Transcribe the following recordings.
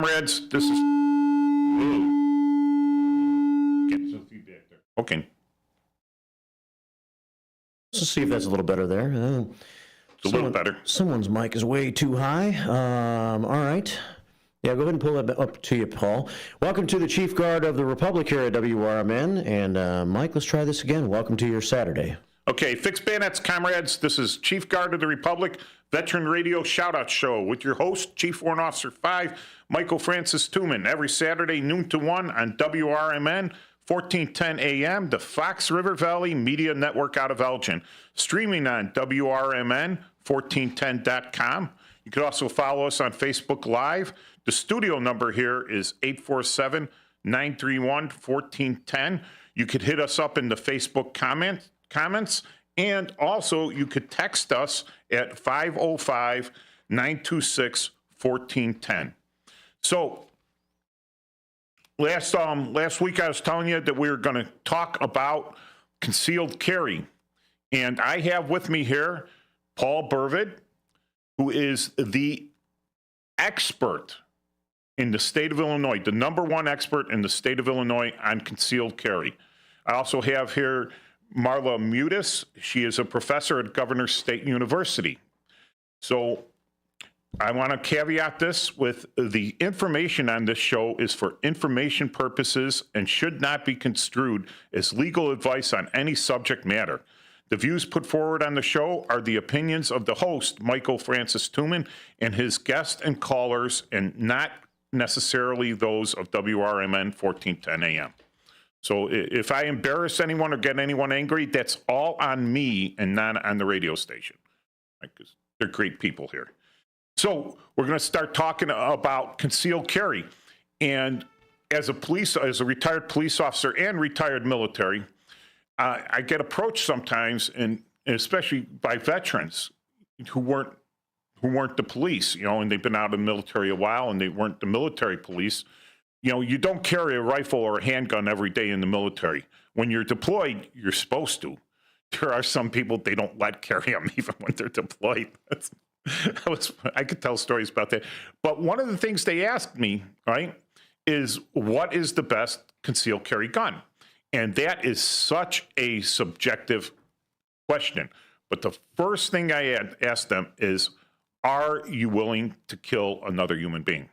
Comrades, this is... Get some feedback there. Okay. Let's see if that's a little better there. It's a little better. Someone's mic is way too high. All right. Yeah, go ahead and pull that up to you, Paul. Welcome to the Chief Guard of the Republic here at WRMN. And Mike, let's try this again. Welcome to your Saturday. Okay, fixed bayonets, comrades. This is Chief Guard of the Republic, Veteran Radio Shoutout Show with your host, Chief Warrant Officer 5, Michael Francis Tuman, every Saturday, noon to 1 on WRMN, 1410 AM, the Fox River Valley Media Network out of Elgin. Streaming on WRMN1410.com. You can also follow us on Facebook Live. The studio number here is 847-931-1410. You could hit us up in the Facebook comments, and also you could text us at 505-926-1410. So last week I was telling you that we were going to talk about concealed carry, and I have with me here Paul Burvid, who is the expert in the state of Illinois, the #1 expert in the state of Illinois on concealed carry. I also have here Marla Mutis. She is a professor at Governor State University. So I want to caveat this with the information on this show is for information purposes and should not be construed as legal advice on any subject matter. The views put forward on the show are the opinions of the host, Michael Francis Tuman, and his guests and callers, and not necessarily those of WRMN 1410 AM. So if I embarrass anyone or get anyone angry, that's all on me and not on the radio station. Because they're great people here. So we're going to start talking about concealed carry. And as a retired police officer and retired military, I get approached sometimes, and especially by veterans who weren't the police, and they've been out of the military a while, and they weren't the military police. You don't carry a rifle or a handgun every day in the military. When you're deployed, you're supposed to. There are some people, they don't let carry them even when they're deployed. I could tell stories about that. But one of the things they asked me, right, is what is the best concealed carry gun? And that is such a subjective question. But the first thing I asked them is, are you willing to kill another human being?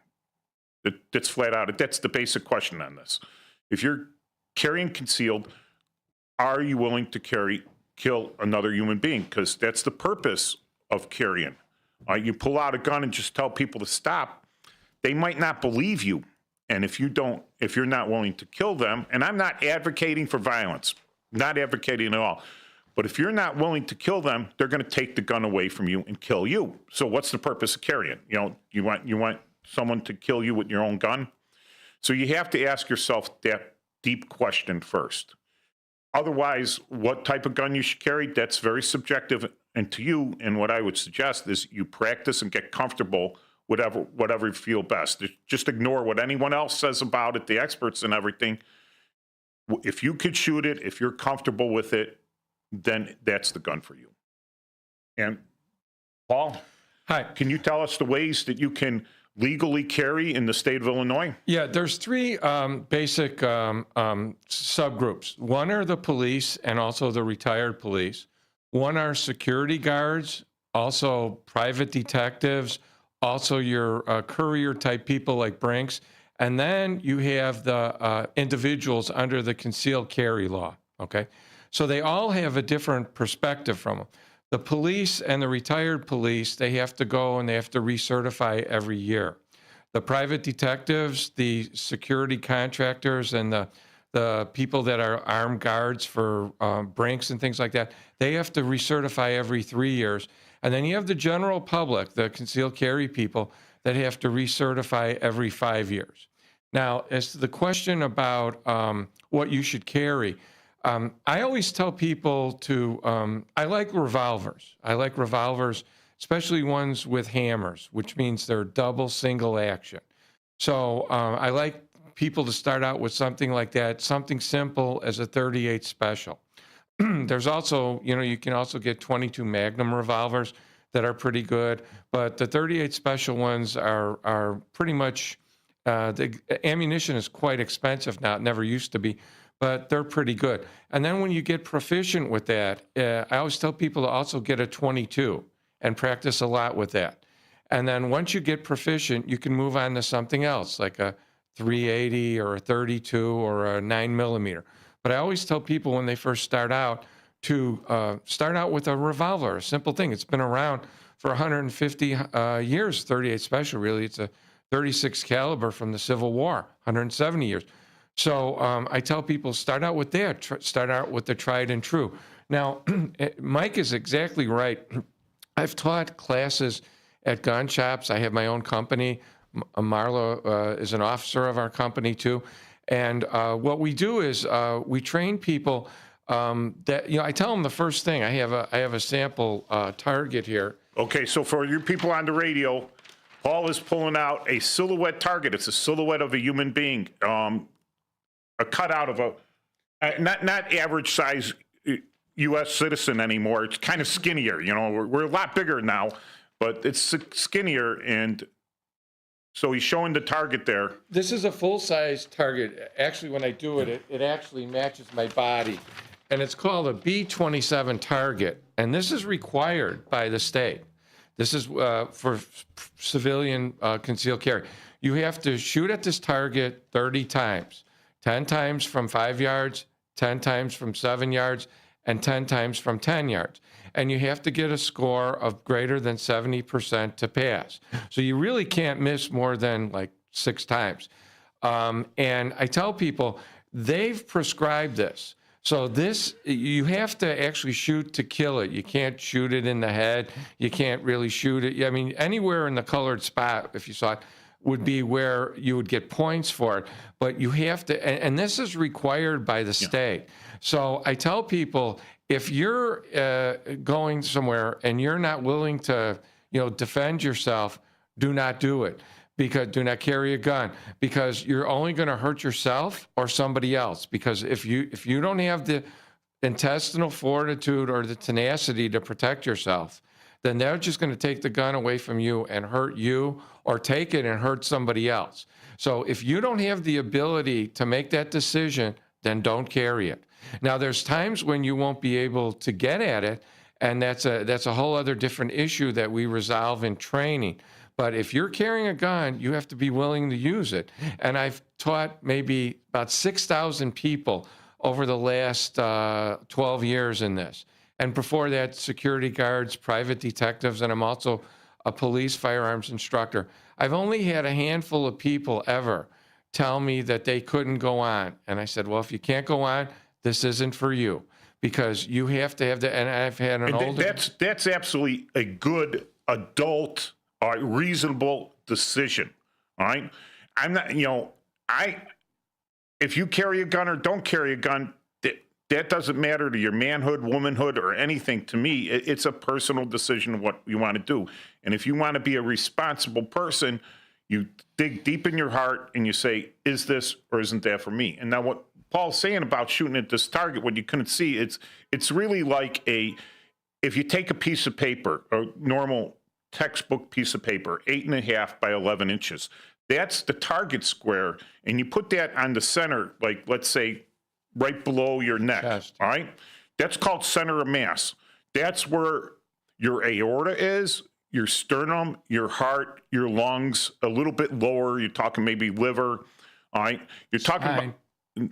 That's flat out. That's the basic question on this. If you're carrying concealed, are you willing to kill another human being? Because that's the purpose of carrying. You pull out a gun and just tell people to stop, they might not believe you. And if you're not willing to kill them, and I'm not advocating for violence, not advocating at all, but if you're not willing to kill them, they're going to take the gun away from you and kill you. So what's the purpose of carrying? You want someone to kill you with your own gun? So you have to ask yourself that deep question first. Otherwise, what type of gun you should carry, that's very subjective and to you. And what I would suggest is you practice and get comfortable whatever you feel best. Just ignore what anyone else says about it, the experts and everything. If you could shoot it, if you're comfortable with it, then that's the gun for you. And Paul, hi. Can you tell us the ways that you can legally carry in the state of Illinois? Yeah, there's three basic subgroups. One are the police and also the retired police. One are security guards, also private detectives, also your courier type people like Brinks. And then you have the individuals under the concealed carry law, okay? So they all have a different perspective from them. The police and the retired police, they have to go and they have to recertify every year. The private detectives, the security contractors, and the people that are armed guards for Brinks and things like that, they have to recertify every 3 years. And then you have the general public, the concealed carry people, that have to recertify every 5 years. Now, as to the question about what you should carry, I always tell people to, I like revolvers. I like revolvers, especially ones with hammers, which means they're double single action. So I like people to start out with something like that, something simple as a .38 special. There's also, you can also get 22 Magnum revolvers that are pretty good, but the .38 special ones are pretty much The ammunition is quite expensive now. It never used to be, but they're pretty good. And then when you get proficient with that, I always tell people to also get a 22 and practice a lot with that. And then once you get proficient, you can move on to something else, like a 380 or a 32 or a 9mm. But I always tell people when they first start out to start out with a revolver, a simple thing. It's been around for 150 years, 38 Special, really. It's a 36 caliber from the Civil War, 170 years. So I tell people, start out with that. Start out with the tried and true. Now, Mike is exactly right. I've taught classes at gun shops. I have my own company. Marla is an officer of our company too. And what we do is we train people that, I tell them the first thing. I have a sample target here. Okay, so for you people on the radio, Paul is pulling out a silhouette target. It's a silhouette of a human being, a cutout of a not average size U.S. citizen anymore. It's kind of skinnier. We're a lot bigger now, but it's skinnier, and so he's showing the target there. This is a full-size target. Actually, when I do it, it actually matches my body, and it's called a B-27 target, and this is required by the state. This is for civilian concealed carry. You have to shoot at this target 30 times, 10 times from 5 yards, 10 times from 7 yards, and 10 times from 10 yards. And you have to get a score of greater than 70% to pass. So you really can't miss more than like 6 times. And I tell people, they've prescribed this. So this, you have to actually shoot to kill it. You can't shoot it in the head. You can't really shoot it. I mean, anywhere in the colored spot, if you saw it, would be where you would get points for it. But you have to, and this is required by the state. So I tell people, if you're going somewhere and you're not willing to, defend yourself, do not do it. Because do not carry a gun, because you're only going to hurt yourself or somebody else. Because if you don't have the intestinal fortitude or the tenacity to protect yourself, then they're just going to take the gun away from you and hurt you, or take it and hurt somebody else. So if you don't have the ability to make that decision, then don't carry it. Now, there's times when you won't be able to get at it, and that's a whole other different issue that we resolve in training. But if you're carrying a gun, you have to be willing to use it. And I've taught maybe about 6,000 people over the last 12 years in this. And before that, security guards, private detectives, and I'm also a police firearms instructor. I've only had a handful of people ever tell me that they couldn't go on. And I said, well, if you can't go on, this isn't for you, because you have to have the, and I've had an older... That's absolutely a good adult, reasonable decision, all right? I'm not, if you carry a gun or don't carry a gun, that doesn't matter to your manhood, womanhood, or anything. To me, it's a personal decision of what you want to do. And if you want to be a responsible person, you dig deep in your heart and you say, is this or isn't that for me? And now what Paul's saying about shooting at this target, what you couldn't see, it's really like if you take a piece of paper, a normal textbook piece of paper, 8.5 by 11 inches, that's the target square, and you put that on the center, like let's say right below your neck, chest. All right? That's called center of mass. That's where your aorta is, your sternum, your heart, your lungs, a little bit lower. You're talking maybe liver, all right? You're talking about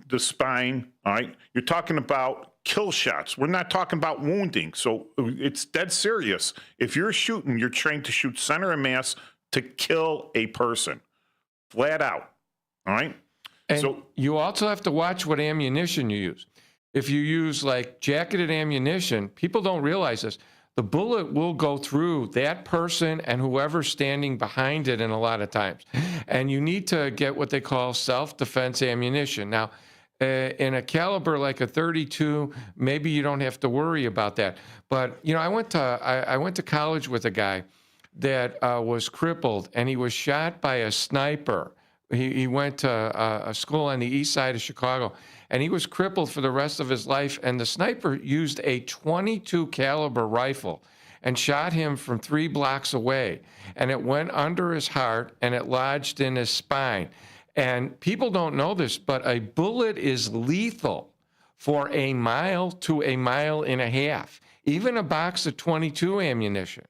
the spine, all right? You're talking about kill shots. We're not talking about wounding. So it's dead serious. If you're shooting, you're trained to shoot center of mass to kill a person, flat out, all right? And so you also have to watch what ammunition you use. If you use like jacketed ammunition, people don't realize this. The bullet will go through that person and whoever's standing behind it in a lot of times. And you need to get what they call self-defense ammunition. Now, in a caliber like a 32, maybe you don't have to worry about that. But, I went to college with a guy that was crippled, and he was shot by a sniper. He went to a school on the east side of Chicago, and he was crippled for the rest of his life. And the sniper used a 22 caliber rifle, and shot him from 3 blocks away. And it went under his heart and it lodged in his spine. And people don't know this, but a bullet is lethal for a mile to a mile and a half, even a box of .22 ammunition.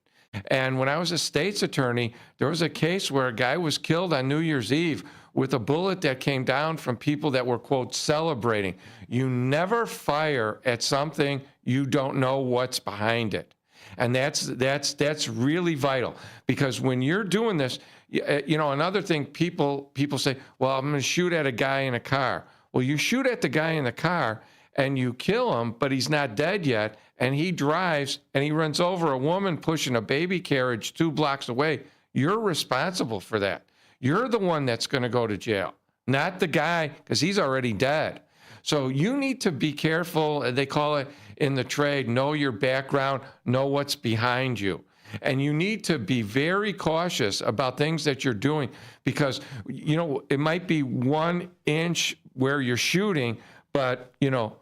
And when I was a state's attorney, there was a case where a guy was killed on New Year's Eve with a bullet that came down from people that were, quote, celebrating. You never fire at something you don't know what's behind it. And that's really vital, because when you're doing this, you know, another thing, people say, well, I'm going to shoot at a guy in a car. Well, you shoot at the guy in the car and you kill him, but he's not dead yet, and he drives and he runs over a woman pushing a baby carriage 2 blocks away. You're responsible for that. You're the one that's going to go to jail, not the guy, because he's already dead. So you need to be careful. They call it in the trade, know your background, know what's behind you. And you need to be very cautious about things that you're doing, because, you know, it might be 1 inch where you're shooting, but, you know,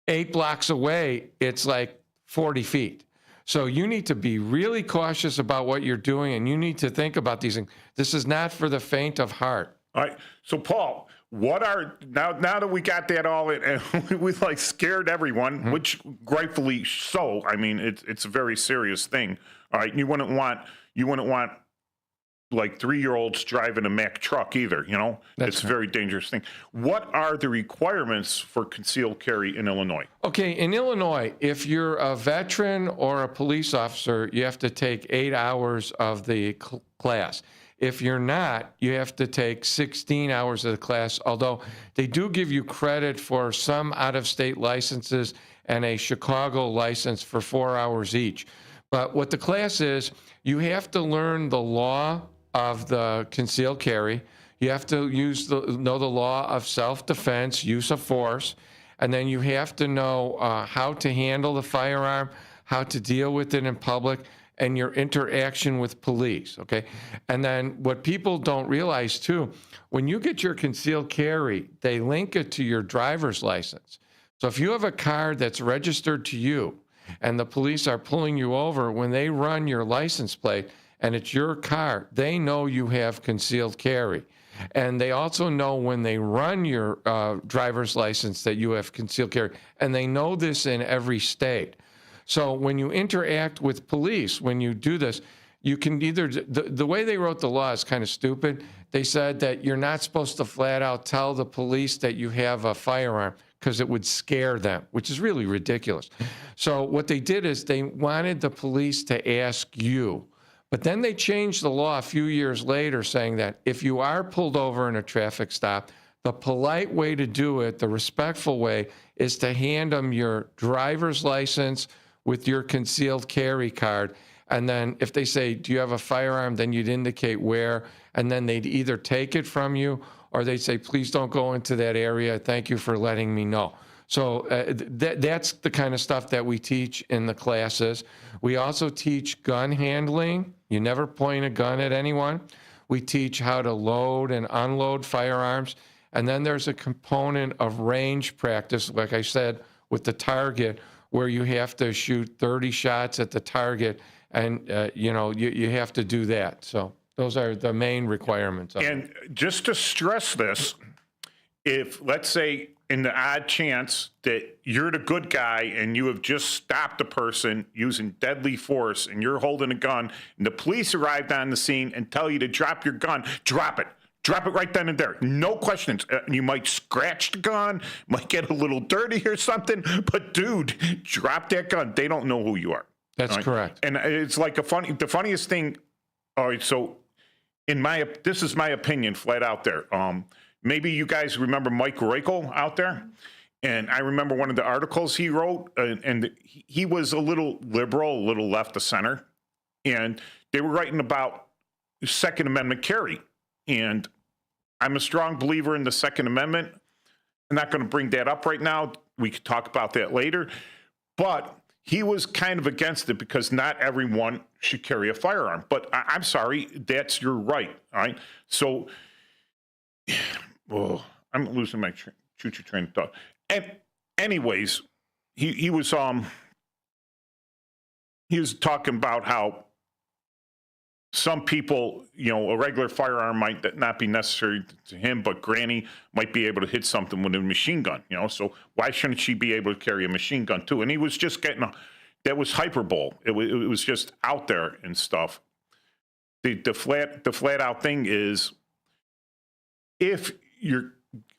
8 blocks away, it's like 40 feet. So you need to be really cautious about what you're doing, and you need to think about these things. This is not for the faint of heart. All right. So, Paul, what are, now that we got that all in, and we like scared everyone, which rightfully so. I mean, it's a very serious thing. All right. You wouldn't want like 3-year-olds driving a Mack truck either, you know? It's a very dangerous thing. What are the requirements for concealed carry in Illinois? Okay, in Illinois, if you're a veteran or a police officer, you have to take 8 hours of the class. If you're not, you have to take 16 hours of the class, although they do give you credit for some out-of-state licenses and a Chicago license for 4 hours each. But what the class is, you have to learn the law of the concealed carry. You have to know the law of self-defense, use of force, and then you have to know how to handle the firearm, how to deal with it in public, and your interaction with police, okay? And then what people don't realize too, when you get your concealed carry, they link it to your driver's license. So if you have a car that's registered to you and the police are pulling you over, when they run your license plate and it's your car, they know you have concealed carry. And they also know when they run your driver's license that you have concealed carry. And they know this in every state. So when you interact with police, when you do this, you can either, the way they wrote the law is kind of stupid. They said that you're not supposed to flat out tell the police that you have a firearm because it would scare them, which is really ridiculous. So what they did is they wanted the police to ask you. But then they changed the law a few years later, saying that if you are pulled over in a traffic stop, the polite way to do it, the respectful way, is to hand them your driver's license with your concealed carry card. And then if they say, do you have a firearm, then you'd indicate where, and then they'd either take it from you or they'd say, please don't go into that area. Thank you for letting me know. So that's the kind of stuff that we teach in the classes. We also teach gun handling. You never point a gun at anyone. We teach how to load and unload firearms. And then there's a component of range practice, like I said, with the target, where you have to shoot 30 shots at the target, and you have to do that. So those are the main requirements. And just to stress this, if, let's say, in the odd chance that you're the good guy and you have just stopped a person using deadly force and you're holding a gun and the police arrived on the scene and tell you to drop your gun, drop it. Drop it right then and there. No questions. You might scratch the gun, might get a little dirty or something, but dude, drop that gun. They don't know who you are. That's right? correct. And it's like the funniest thing. All right, so this is my opinion, flat out there. Maybe you guys remember Mike Reichel out there, and I remember one of the articles he wrote, and he was a little liberal, a little left of center, and they were writing about Second Amendment carry. And I'm a strong believer in the Second Amendment. I'm not going to bring that up right now. We could talk about that later. But he was kind of against it because not everyone should carry a firearm. But I'm sorry, that's your right. All right. So, I'm losing my choo-choo train of thought. And anyways, he was he was talking about how some people, a regular firearm might not be necessary to him, but Granny might be able to hit something with a machine gun, so why shouldn't she be able to carry a machine gun too? And he was just that was hyperbole. It was just out there and stuff. The flat out thing is, if you're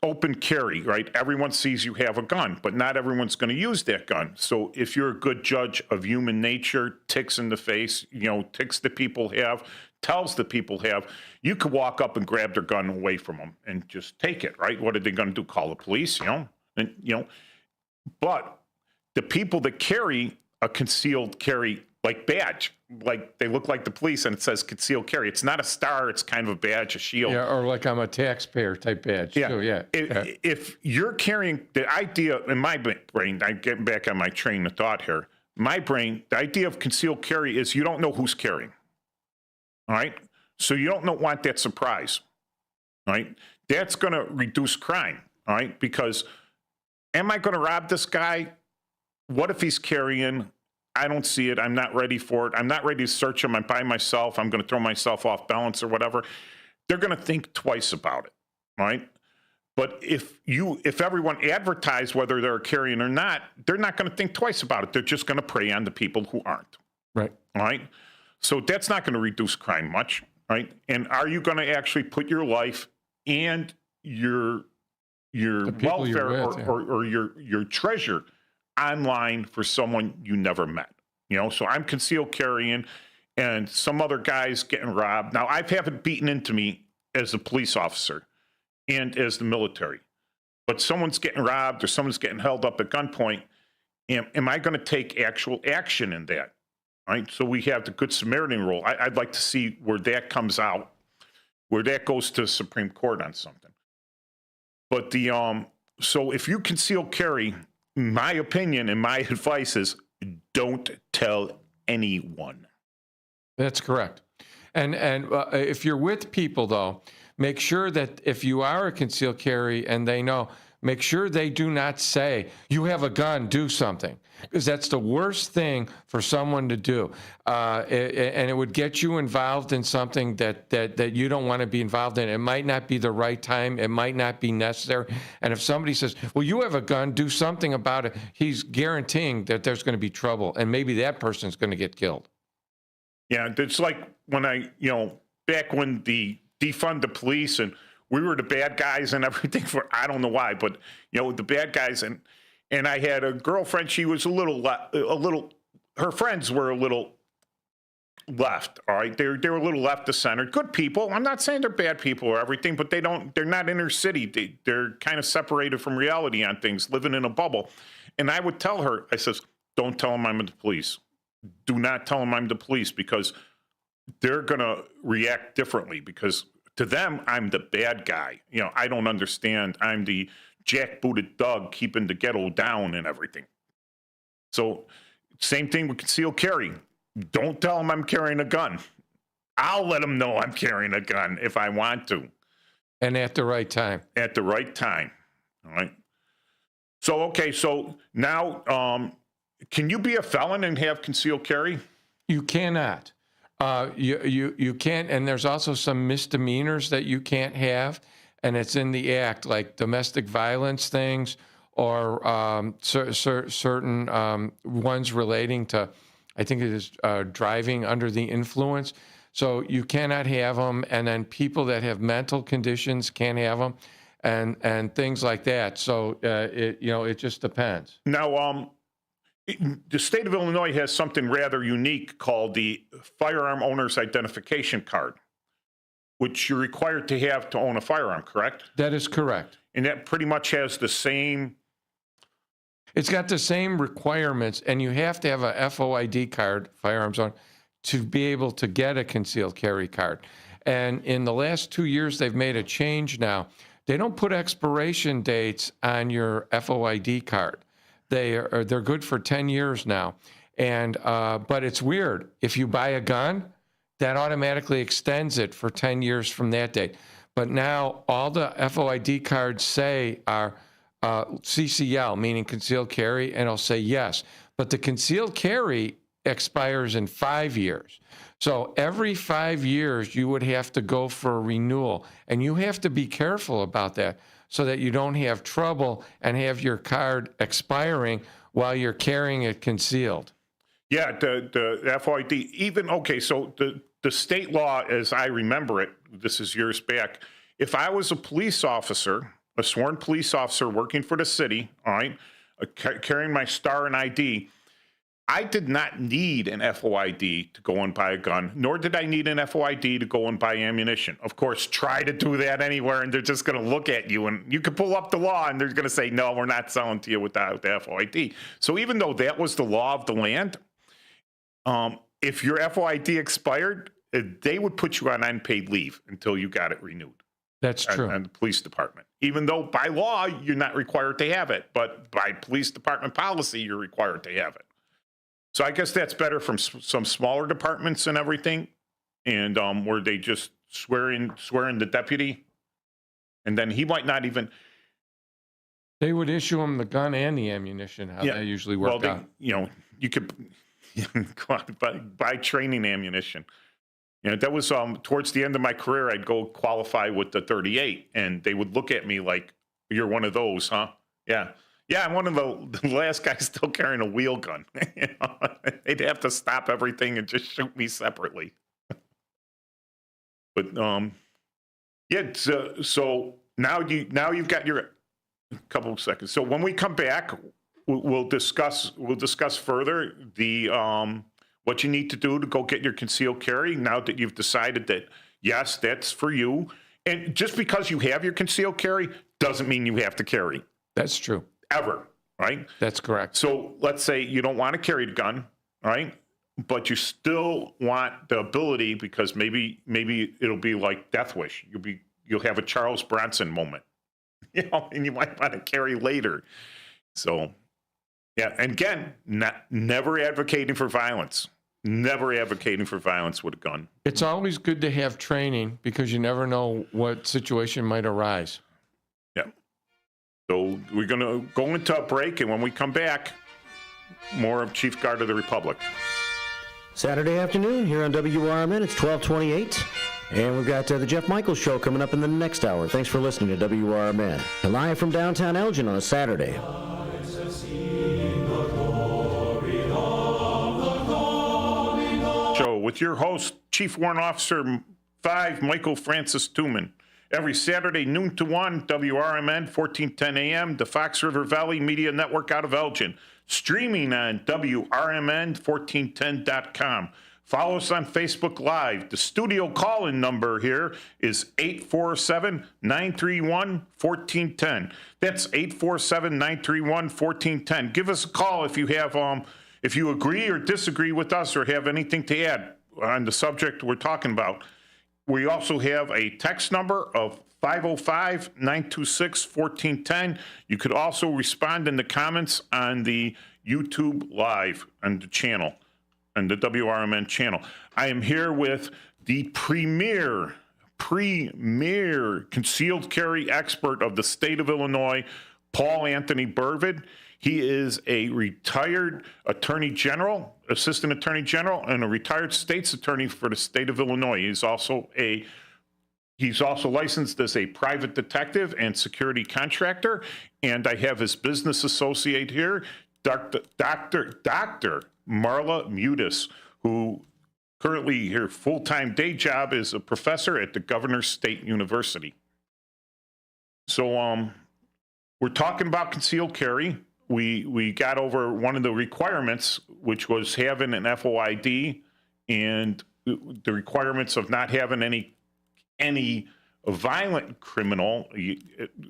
open carry, right? Everyone sees you have a gun, but not everyone's going to use that gun. So if you're a good judge of human nature, ticks in the face, ticks that people have, tells that people have, you could walk up and grab their gun away from them and just take it, right? What are they going to do? Call the police, But the people that carry a concealed carry badge, like they look like the police and it says concealed carry. It's not a star. It's kind of a badge, a shield. Yeah, or like I'm a taxpayer type badge. Yeah. Too, yeah. If you're carrying, the idea in my brain, I'm getting back on my train of thought here. My brain, the idea of concealed carry is you don't know who's carrying. All right. So you don't want that surprise. All right. That's going to reduce crime. All right. Because am I going to rob this guy? What if he's carrying? I don't see it. I'm not ready for it. I'm not ready to search him. I'm by myself. I'm going to throw myself off balance or whatever. They're going to think twice about it, right? But if everyone advertised whether they're carrying or not, they're not going to think twice about it. They're just going to prey on the people who aren't. Right. All right. So that's not going to reduce crime much, right? And are you going to actually put your life and your welfare or your treasure online for someone you never met? So I'm concealed carrying and some other guy's getting robbed. Now, I've had it beaten into me as a police officer and as the military, but someone's getting robbed or someone's getting held up at gunpoint. Am I going to take actual action in that? Right. So we have the Good Samaritan rule. I'd like to see where that comes out, where that goes to the Supreme Court on something. But so if you conceal carry, my opinion and my advice is don't tell anyone. That's correct. And if you're with people, though, make sure that if you are a concealed carry and they know, make sure they do not say, you have a gun, do something. Because that's the worst thing for someone to do. And it would get you involved in something that you don't want to be involved in. It might not be the right time. It might not be necessary. And if somebody says, well, you have a gun, do something about it, he's guaranteeing that there's going to be trouble. And maybe that person's going to get killed. Yeah, it's like when back when the defund the police and we were the bad guys and everything for, I don't know why, but, the bad guys. And I had a girlfriend, she was a little, her friends were a little left, all right? They were a little left of center. Good people. I'm not saying they're bad people or everything, but they're not inner city. They're kind of separated from reality on things, living in a bubble. And I would tell her, I says, don't tell them I'm the police. Do not tell them I'm the police, because they're going to react differently, because to them, I'm the bad guy. I don't understand. I'm the jackbooted thug keeping the ghetto down and everything. So same thing with concealed carry. Don't tell them I'm carrying a gun. I'll let them know I'm carrying a gun if I want to. And at the right time. At the right time. All right. So, okay. So now, can you be a felon and have concealed carry? You cannot. You can't, and there's also some misdemeanors that you can't have, and it's in the act, like domestic violence things or certain ones relating to, I think it is driving under the influence. So you cannot have them, and then people that have mental conditions can't have them, and things like that. So it just depends. Now, the state of Illinois has something rather unique called the Firearm Owner's Identification Card, which you're required to have to own a firearm, correct? That is correct. And that pretty much has the same... It's got the same requirements, and you have to have a FOID card, firearms owner, to be able to get a concealed carry card. And in the last 2 years, they've made a change now. They don't put expiration dates on your FOID card. They're good for 10 years now. And but it's weird. If you buy a gun, that automatically extends it for 10 years from that date. But now all the FOID cards say are CCL, meaning concealed carry, and it'll say yes. But the concealed carry expires in 5 years. So every 5 years, you would have to go for a renewal. And you have to be careful about that so that you don't have trouble and have your card expiring while you're carrying it concealed. Yeah, the FOID, even, okay, so the state law, as I remember it, this is years back, if I was a police officer, a sworn police officer working for the city, all right, carrying my star and ID, I did not need an FOID to go and buy a gun, nor did I need an FOID to go and buy ammunition. Of course, try to do that anywhere, and they're just going to look at you, and you can pull up the law, and they're going to say, no, we're not selling to you without the FOID. So even though that was the law of the land, if your FOID expired, they would put you on unpaid leave until you got it renewed. That's true. And the police department, even though by law you're not required to have it, but by police department policy you're required to have it. So I guess that's better from some smaller departments and everything, and where they just swear in the deputy, and then he might not even. They would issue him the gun and the ammunition. How that usually worked out. You know, you could go out buy training ammunition. You know, that was towards the end of my career. I'd go qualify with the 38, and they would look at me like, "You're one of those, huh?" Yeah. Yeah, I'm one of the last guys still carrying a wheel gun. You know, they'd have to stop everything and just shoot me separately. But yeah. So now you've got your couple of seconds. So when we come back, we'll discuss further the what you need to do to go get your concealed carry. Now that you've decided that yes, that's for you, and just because you have your concealed carry doesn't mean you have to carry. That's true. Ever, right? That's correct. So let's say you don't want to carry the gun, right? But you still want the ability because maybe it'll be like Death Wish. You'll have a Charles Bronson moment, you know, and you might want to carry later. So yeah, and again, never advocating for violence. Never advocating for violence with a gun. It's always good to have training because you never know what situation might arise. Yeah. So we're going to go into a break, and when we come back, more of Chief Guard of the Republic. Saturday afternoon here on WRMN. It's 12:28, and we've got the Jeff Michaels Show coming up in the next hour. Thanks for listening to WRMN. Live from downtown Elgin on a Saturday. Show with your host, Chief Warrant Officer 5, Michael Francis Tuman. Every Saturday, noon to 1, WRMN, 1410 AM, the Fox River Valley Media Network out of Elgin. Streaming on WRMN1410.com. Follow us on Facebook Live. The studio call-in number here is 847-931-1410. That's 847-931-1410. Give us a call if you have if you agree or disagree with us or have anything to add on the subject we're talking about. We also have a text number of 505-926-1410. You could also respond in the comments on the YouTube Live on the channel, on the WRMN channel. I am here with the premier concealed carry expert of the state of Illinois, Paul Anthony Burvid. He is a retired attorney general, assistant attorney general, and a retired state's attorney for the state of Illinois. He's also licensed as a private detective and security contractor. And I have his business associate here, Dr. Marla Mutis, who currently her full-time day job is a professor at the Governor's State University. So we're talking about concealed carry. We got over one of the requirements, which was having an FOID, and the requirements of not having any violent criminal,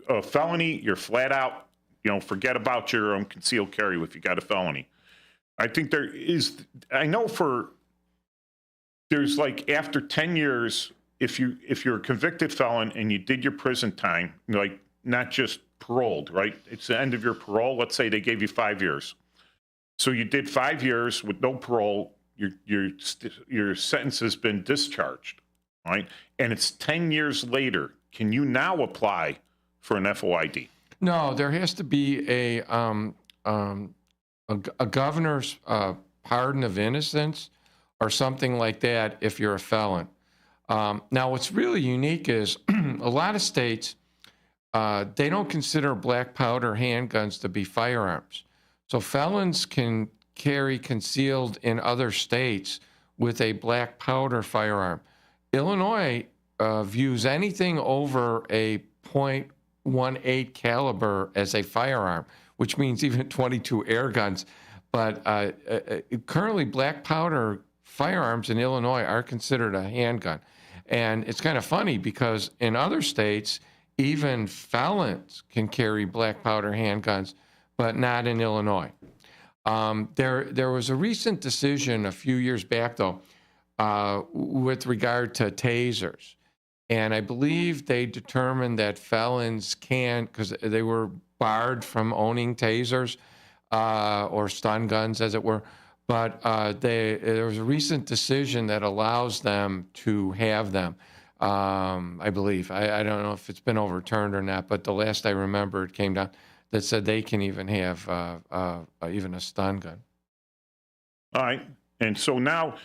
a felony. You're flat out, forget about your concealed carry if you got a felony. I think there's like after 10 years, if you're a convicted felon and you did your prison time, like not just paroled, right? It's the end of your parole. Let's say they gave you 5 years. So you did 5 years with no parole. Your sentence has been discharged, right? And it's 10 years later. Can you now apply for an FOID? No, there has to be a governor's pardon of innocence or something like that if you're a felon. Now, what's really unique is a lot of states, they don't consider black powder handguns to be firearms. So felons can carry concealed in other states with a black powder firearm. Illinois views anything over a .18 caliber as a firearm, which means even 22 air guns. But currently, black powder firearms in Illinois are considered a handgun. And it's kind of funny because in other states, even felons can carry black powder handguns, but not in Illinois. There was a recent decision a few years back, though, with regard to tasers. And I believe they determined that felons can, because they were barred from owning tasers or stun guns, as it were. But there was a recent decision that allows them to have them, I believe. I don't know if it's been overturned or not, but the last I remember, it came down that said they can even have even a stun gun. All right. And so now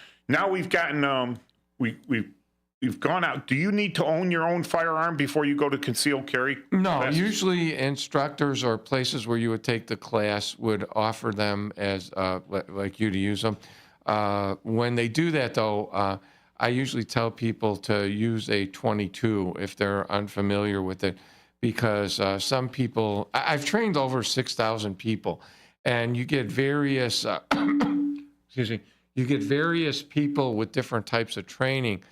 we've gotten, we've gone out. Do you need to own your own firearm before you go to concealed carry? No, classes? usually instructors or places where you would take the class would offer them as like you to use them. When they do that, though, I usually tell people to use a 22 if they're unfamiliar with it, because some people, I've trained over 6,000 people, and you get various, excuse me, you get various people with different types of training.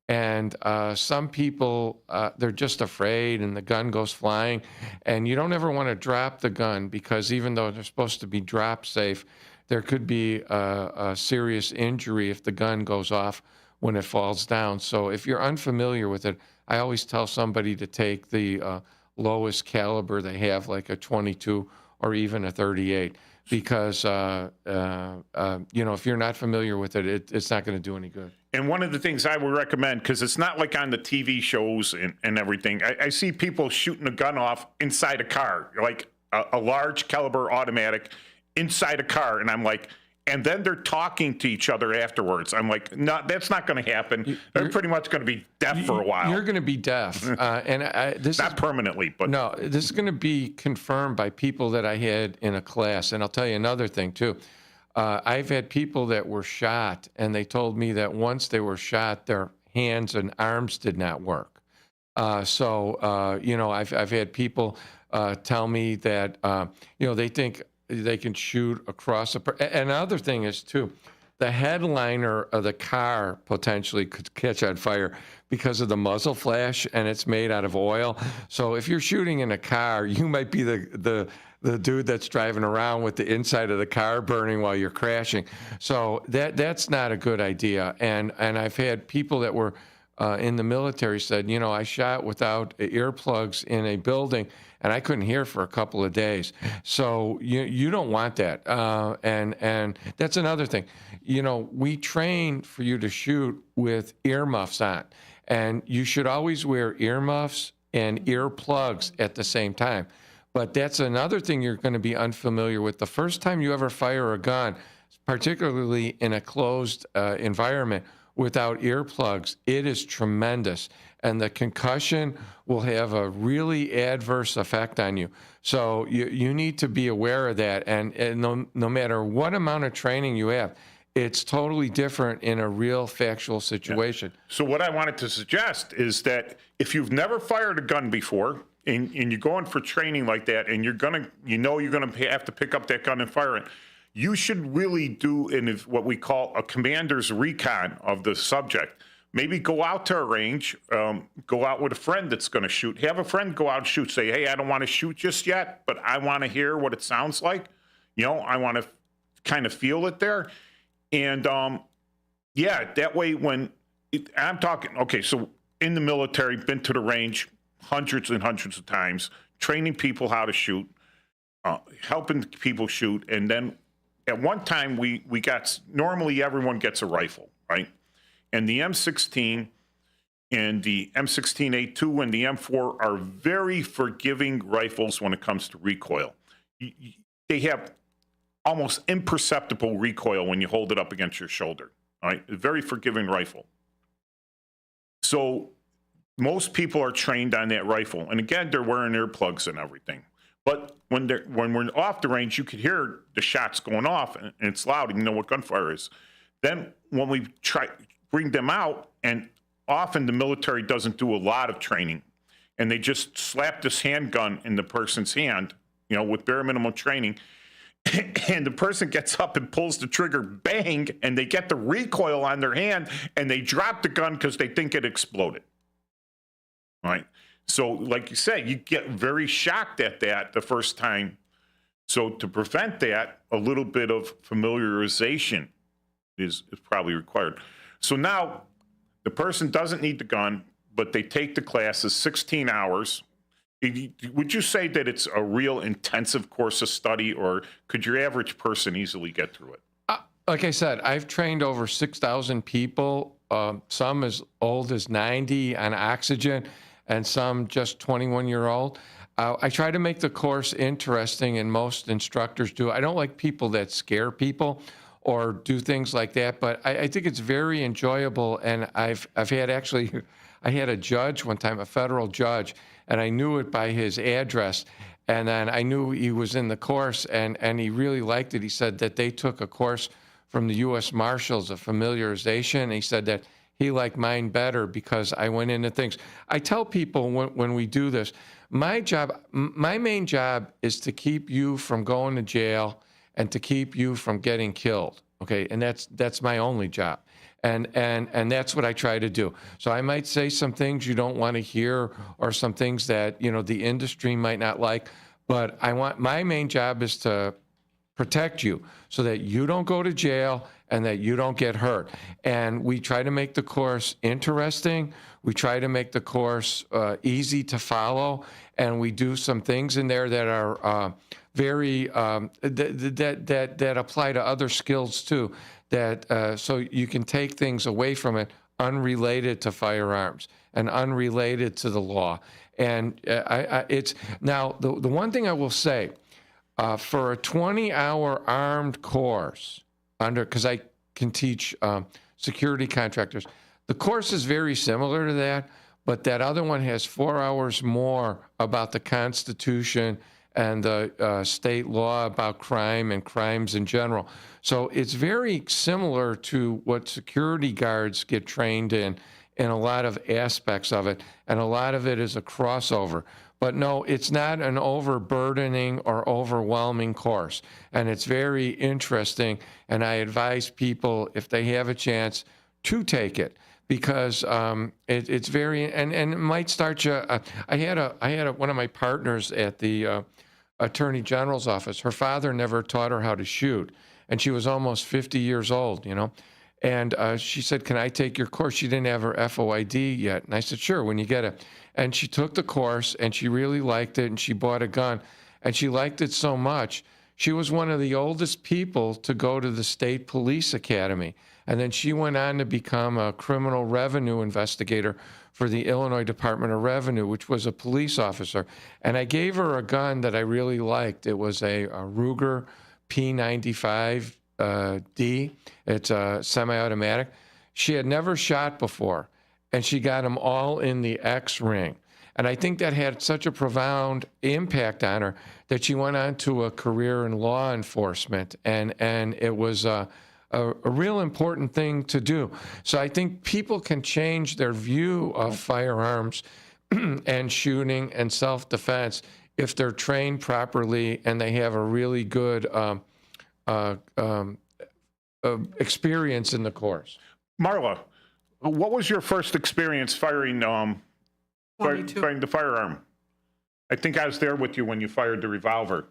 And some people, they're just afraid and the gun goes flying. And you don't ever want to drop the gun because even though they're supposed to be drop safe, there could be a serious injury if the gun goes off when it falls down. So if you're unfamiliar with it, I always tell somebody to take the lowest caliber they have, like a 22 or even a 38. Because, if you're not familiar with it, it's not going to do any good. And one of the things I would recommend, because it's not like on the TV shows and everything, I see people shooting a gun off inside a car, like a large caliber automatic inside a car. And I'm like, and then they're talking to each other afterwards. I'm like, no, that's not going to happen. They're pretty much going to be deaf for a while. You're going to be deaf. This not permanently, but. No, this is going to be confirmed by people that I had in a class. And I'll tell you another thing, too. I've had people that were shot, and they told me that once they were shot, their hands and arms did not work. I've had people tell me that, they think they can shoot across and another thing is, too, the headliner of the car potentially could catch on fire because of the muzzle flash, and it's made out of oil. So if you're shooting in a car, you might be the dude that's driving around with the inside of the car burning while you're crashing. So that's not a good idea. And I've had people that were in the military said, I shot without earplugs in a building and I couldn't hear for a couple of days. So you don't want that. And that's another thing. We train for you to shoot with earmuffs on, and you should always wear earmuffs and earplugs at the same time. But that's another thing you're going to be unfamiliar with. The first time you ever fire a gun, particularly in a closed environment without earplugs, it is tremendous. And the concussion will have a really adverse effect on you. So you need to be aware of that. And no matter what amount of training you have, it's totally different in a real factual situation. Yeah. So what I wanted to suggest is that if you've never fired a gun before, and you're going for training like that, and you're gonna have to pick up that gun and fire it, you should really do what we call a commander's recon of the subject. Maybe go out to a range, go out with a friend that's going to shoot. Have a friend go out and shoot. Say, hey, I don't want to shoot just yet, but I want to hear what it sounds like. I want to kind of feel it there. And that way I'm talking, okay, so in the military, been to the range hundreds and hundreds of times, training people how to shoot, helping people shoot. And then at one time normally everyone gets a rifle, right? And the M16 and the M16A2 and the M4 are very forgiving rifles when it comes to recoil. They have almost imperceptible recoil when you hold it up against your shoulder. All right, a very forgiving rifle. So most people are trained on that rifle, and again, they're wearing earplugs and everything. But when we're off the range, you could hear the shots going off, and it's loud, and you know what gunfire is. Then when we try bring them out, and often the military doesn't do a lot of training, and they just slap this handgun in the person's hand, you know, with bare minimum training, and the person gets up and pulls the trigger, bang, and they get the recoil on their hand, and they drop the gun because they think it exploded. All right. So, like you said, you get very shocked at that the first time. So, to prevent that, a little bit of familiarization is probably required. So now the person doesn't need the gun, but they take the classes 16 hours. Would you say that it's a real intensive course of study, or could your average person easily get through it? Like I said, I've trained over 6,000 people, some as old as 90 on oxygen, and some just 21-year-old. I try to make the course interesting, and most instructors do. I don't like people that scare people or do things like that, but I think it's very enjoyable. And I've had I had a judge one time, a federal judge, and I knew it by his address. And then I knew he was in the course, and he really liked it. He said that they took a course from the U.S. Marshals, a familiarization. And he said that he liked mine better because I went into things. I tell people when we do this, my main job is to keep you from going to jail and to keep you from getting killed. Okay, and that's my only job. And that's what I try to do. So I might say some things you don't want to hear, or some things that, you know, the industry might not like, but my main job is to protect you so that you don't go to jail and that you don't get hurt. And we try to make the course interesting. We try to make the course easy to follow, and we do some things in there that are very that apply to other skills too. That so you can take things away from it unrelated to firearms and unrelated to the law. And it's now the one thing I will say for a 20-hour armed course because I can teach security contractors. The course is very similar to that, but that other one has 4 hours more about the Constitution and the state law about crime and crimes in general. So it's very similar to what security guards get trained in a lot of aspects of it, and a lot of it is a crossover. But no, it's not an overburdening or overwhelming course, and it's very interesting, and I advise people, if they have a chance, to take it, because it's very, and it might start you. I had one of my partners at the Attorney General's office. Her father never taught her how to shoot, and she was almost 50 years old, you know. And she said, "Can I take your course?" She didn't have her FOID yet. And I said, "Sure, when you get it." And she took the course, and she really liked it, and she bought a gun. And she liked it so much, she was one of the oldest people to go to the State Police Academy. And then she went on to become a criminal revenue investigator for the Illinois Department of Revenue, which was a police officer. And I gave her a gun that I really liked. It was a Ruger P95D. It's a semi-automatic. She had never shot before, and she got them all in the X ring. And I think that had such a profound impact on her that she went on to a career in law enforcement, and it was a real important thing to do. So I think people can change their view of firearms and shooting and self-defense if they're trained properly and they have a really good experience in the course. Marla, what was your first experience firing the firearm? I think I was there with you when you fired the revolver.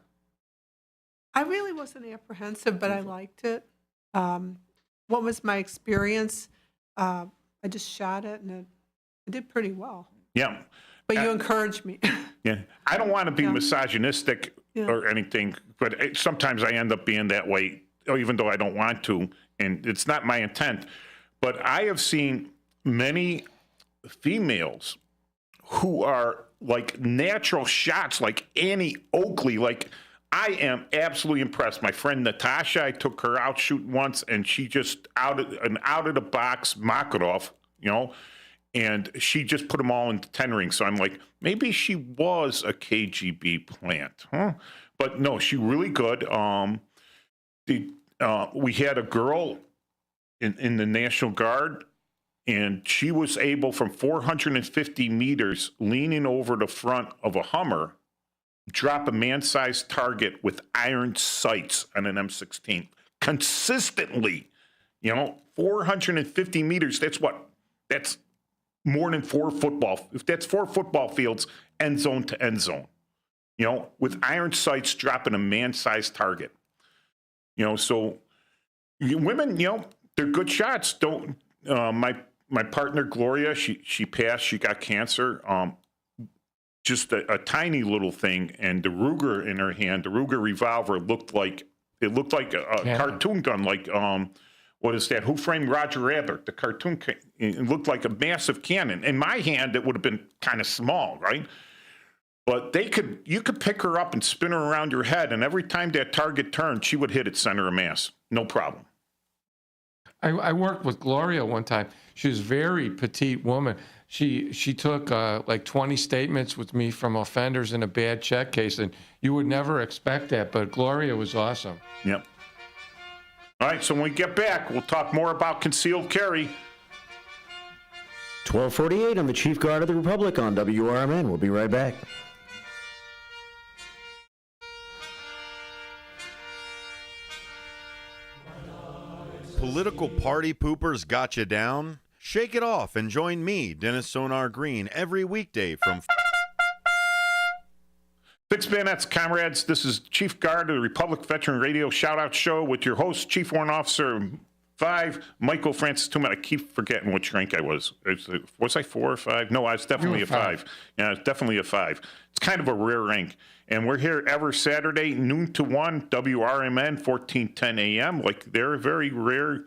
I really wasn't apprehensive, but I liked it. What was my experience? I just shot it, and it did pretty well. Yeah. But you encouraged me. Yeah. I don't want to be misogynistic Yeah. or anything, but sometimes I end up being that way, even though I don't want to, and it's not my intent. But I have seen many females who are like natural shots, like Annie Oakley, like I am absolutely impressed. My friend Natasha, I took her out shooting once, and she just out of the box Makarov, and she just put them all into 10 rings. So I'm like, maybe she was a KGB plant, huh? But no, she really good. We had a girl in the National Guard, and she was able from 450 meters, leaning over the front of a Hummer, drop a man-sized target with iron sights on an M16 consistently. 450 meters. That's more than 4 football. If that's 4 football fields, end zone to end zone. With iron sights dropping a man-sized target. So women, they're good shots. Don't my partner Gloria, she passed. She got cancer. Just a tiny little thing, and the Ruger in her hand, the Ruger revolver looked like a cartoon gun. Like what is that? Who Framed Roger Rabbit? The cartoon. It looked like a massive cannon. In my hand, it would have been kind of small, right? But you could pick her up and spin her around your head, and every time that target turned, she would hit its center of mass. No problem. I worked with Gloria one time. She was a very petite woman. She took like 20 statements with me from offenders in a bad check case, and you would never expect that, but Gloria was awesome. Yep. All right, so when we get back, we'll talk more about concealed carry. 1248 on the Chief Guard of the Republic on WRMN. We'll be right back. Political party poopers got you down? Shake it off and join me, Dennis Sonar Green, every weekday from... Six Bayonets, comrades. This is Chief Guard of the Republic Veteran Radio Shout-Out Show with your host, Chief Warrant Officer 5, Michael Francis Tumet. I keep forgetting which rank I was. Was I 4 or 5? No, I was definitely a 5. Yeah, I was definitely a 5. It's kind of a rare rank. And we're here every Saturday, noon to 1, WRMN, 1410 a.m. Like, they're a very rare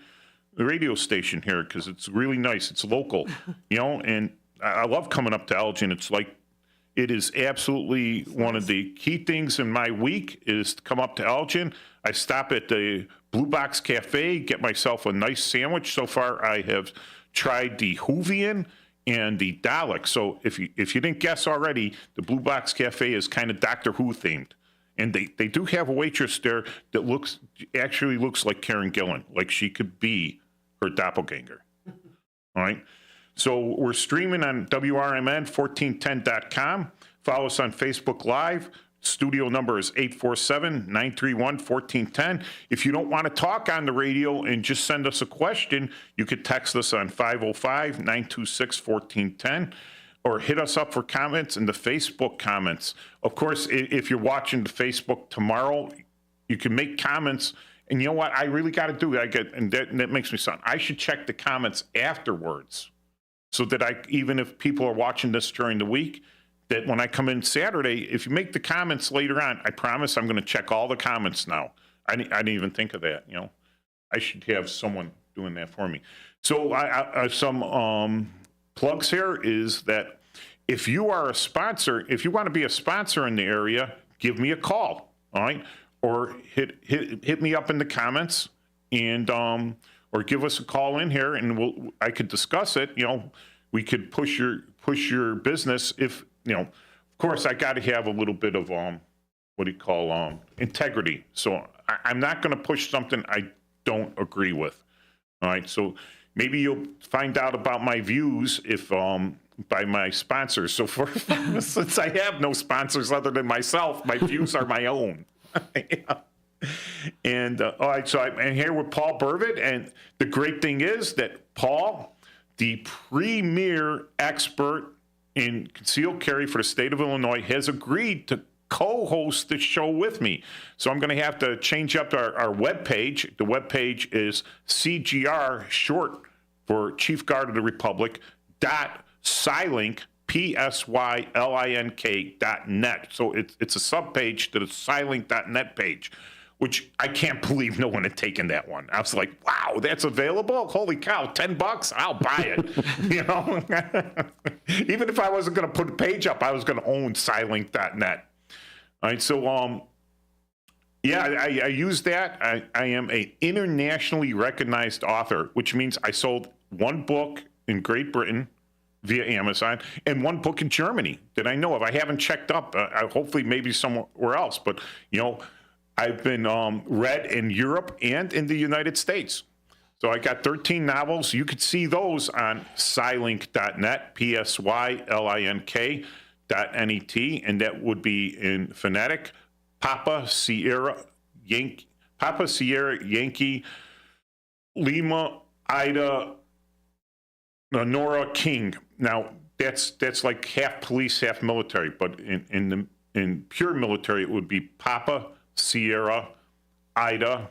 radio station here because it's really nice. It's local, and I love coming up to Elgin. It's like, it is absolutely one of the key things in my week is to come up to Elgin. I stop at the Blue Box Cafe, get myself a nice sandwich. So far, I have tried the Hoovian and the Dalek. So if you didn't guess already, the Blue Box Cafe is kind of Doctor Who themed. And they do have a waitress there that actually looks like Karen Gillan, like she could be her doppelganger. All right. So we're streaming on WRMN1410.com. Follow us on Facebook Live. Studio number is 847-931-1410. If you don't want to talk on the radio and just send us a question, you could text us on 505-926-1410 or hit us up for comments in the Facebook comments. Of course, if you're watching the Facebook tomorrow, you can make comments. And you know what? I really got to do it. That makes me sound. I should check the comments afterwards. So that even if people are watching this during the week, that when I come in Saturday, if you make the comments later on, I promise I'm going to check all the comments now. I didn't even think of that. I should have someone doing that for me. So some plugs here is that if you are a sponsor, if you want to be a sponsor in the area, give me a call, all right? Or hit me up in the comments and or give us a call in here, and I could discuss it. We could push your business if of course, I got to have a little bit of integrity. So I'm not going to push something I don't agree with. All right. So maybe you'll find out about my views if by my sponsors. So since I have no sponsors other than myself, my views are my own. Yeah. And all right, so I'm here with Paul Burvitt, and the great thing is that Paul, the premier expert in concealed carry for the state of Illinois, has agreed to co-host the show with me. So I'm going to have to change up our webpage. The webpage is CGR, short for Chief Guard of the Republic, .Sylink, PSYLINK.net. So it's a subpage to the Sylink.net page, which I can't believe no one had taken that one. I was like, wow, that's available? Holy cow, $10? I'll buy it. Even if I wasn't going to put a page up, I was going to own Sylink.net. All right, so Yeah, I use that. I am a internationally recognized author, which means I sold one book in Great Britain via Amazon and one book in Germany that I know of. I haven't checked up. Hopefully, maybe somewhere else. But I've been read in Europe and in the United States. So I got 13 novels. You could see those on Psylink.net, PSYLINK.net, and that would be in phonetic. Papa Sierra Yankee Lima Ida Nora King. Now that's like half police, half military, but in pure military it would be Papa Sierra Ida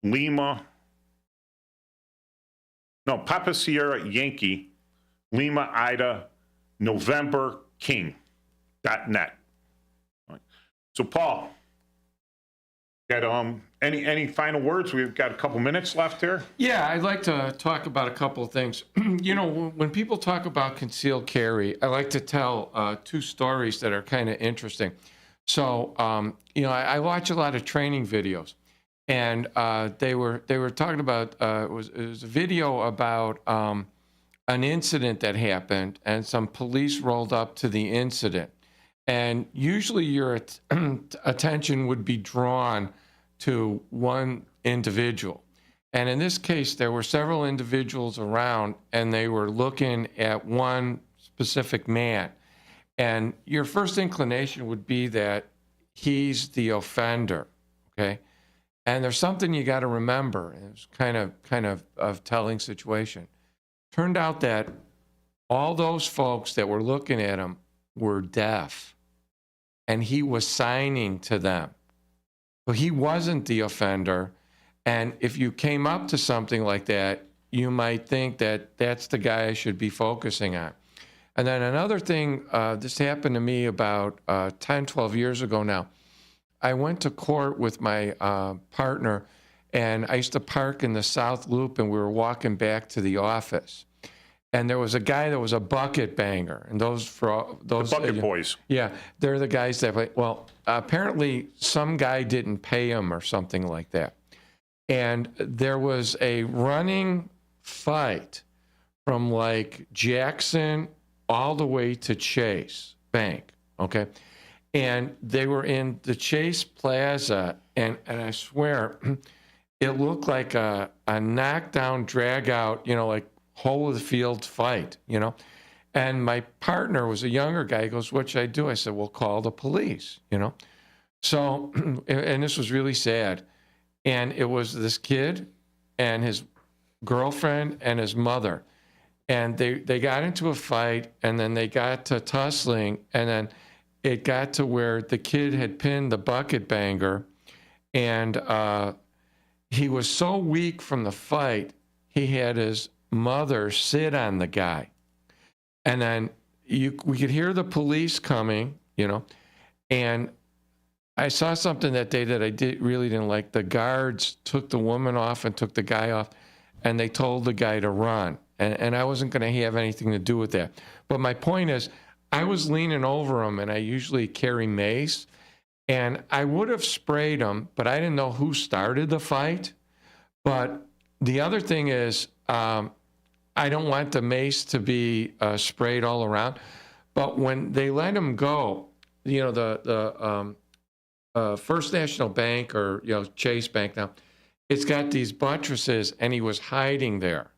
Lima. No, Papa Sierra Yankee Lima Ida November King.net. So, Paul, got any final words? We've got a couple minutes left here. Yeah, I'd like to talk about a couple of things. When people talk about concealed carry, I like to tell two stories that are kind of interesting. So, I watch a lot of training videos, and they were talking about it was a video about an incident that happened, and some police rolled up to the incident. And usually your attention would be drawn to one individual. And in this case, there were several individuals around, and they were looking at one specific man. And your first inclination would be that he's the offender, okay? And there's something you got to remember. It was kind of a telling situation. Turned out that all those folks that were looking at him were deaf, and he was signing to them. So he wasn't the offender, and if you came up to something like that, you might think that that's the guy I should be focusing on. And then another thing, this happened to me about 10, 12 years ago now. I went to court with my partner, and I used to park in the South Loop, and we were walking back to the office. And there was a guy that was a bucket banger, and those The Bucket Boys. Yeah, they're the guys that play. Well, apparently some guy didn't pay him or something like that, and there was a running fight from like Jackson all the way to Chase Bank. Okay, and they were in the Chase Plaza, and I swear, it looked like a knockdown, drag out, like whole of the field fight, And my partner was a younger guy. He goes, "What should I do?" I said, "Well, call the police," So, and this was really sad. And it was this kid and his girlfriend and his mother. And they got into a fight, and then they got to tussling, and then it got to where the kid had pinned the bucket banger, and he was so weak from the fight, he had his mother sit on the guy. And then we could hear the police coming, and I saw something that day that I really didn't like. The guards took the woman off and took the guy off, and they told the guy to run. And I wasn't going to have anything to do with that. But my point is, I was leaning over him, and I usually carry mace, and I would have sprayed him, but I didn't know who started the fight. But the other thing is, I don't want the mace to be sprayed all around. But when they let him go, the First National Bank, or Chase Bank now, it's got these buttresses, and he was hiding there.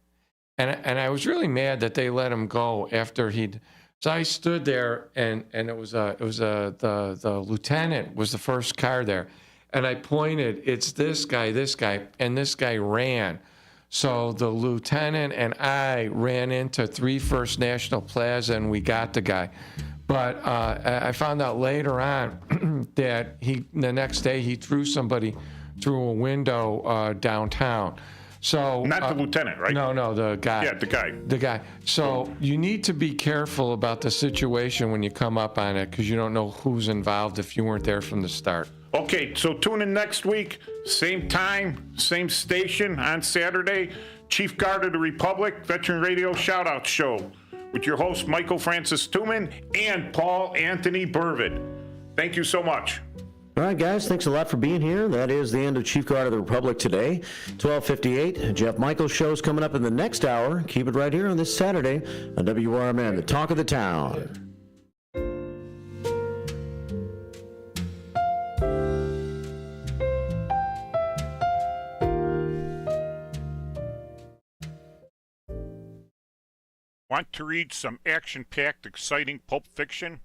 And I was really mad that they let him go after he'd. So I stood there, and it was the lieutenant was the first car there, and I pointed, "It's this guy," and this guy ran. So the lieutenant and I ran into 3 First National Plaza, and we got the guy. But I found out later on that the next day he threw somebody through a window downtown. So Not the lieutenant, right? No, the guy. Yeah, the guy. The guy. So you need to be careful about the situation when you come up on it, because you don't know who's involved if you weren't there from the start. Okay, so tune in next week, same time, same station on Saturday. Chief Guard of the Republic Veteran Radio Shoutout Show with your host, Michael Francis Tuman and Paul Anthony Burvid. Thank you so much. All right, guys, thanks a lot for being here. That is the end of Chief Guard of the Republic today. 12:58. Jeff Michaels' show's coming up in the next hour. Keep it right here on this Saturday on WRMN, the talk of the town. Want to read some action-packed, exciting pulp fiction?